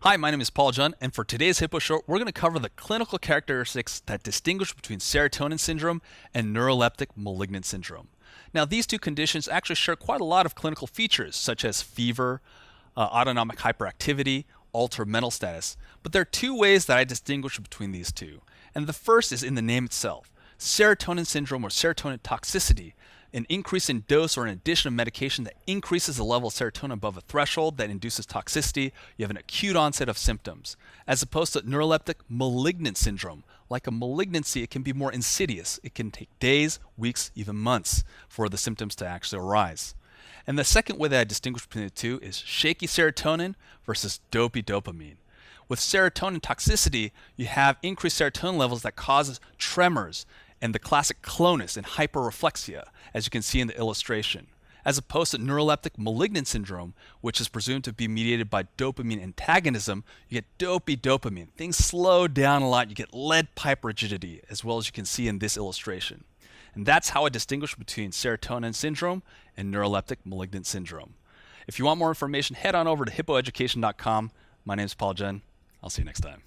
Hi, my name is Paul Jun, and for today's Hippo Short, we're going to cover the clinical characteristics that distinguish between serotonin syndrome and neuroleptic malignant syndrome. Now, these two conditions actually share quite a lot of clinical features, such as fever, autonomic hyperactivity, altered mental status, but there are two ways that I distinguish between these two. And the first is in the name itself. Serotonin syndrome or serotonin toxicity, an increase in dose or an addition of medication that increases the level of serotonin above a threshold that induces toxicity. You have an acute onset of symptoms. As opposed to neuroleptic malignant syndrome, like a malignancy, it can be more insidious. It can take days, weeks, even months for the symptoms to actually arise. And the second way that I distinguish between the two is shaky serotonin versus dopey dopamine. With serotonin toxicity, you have increased serotonin levels that causes tremors and the classic clonus and hyperreflexia, as you can see in the illustration, as opposed to neuroleptic malignant syndrome, which is presumed to be mediated by dopamine antagonism. You get dopey dopamine. Things slow down a lot. You get lead pipe rigidity, as well as you can see in this illustration. And that's how I distinguish between serotonin syndrome and neuroleptic malignant syndrome. If you want more information, head on over to hippoeducation.com. My name is Paul Jen. I'll see you next time.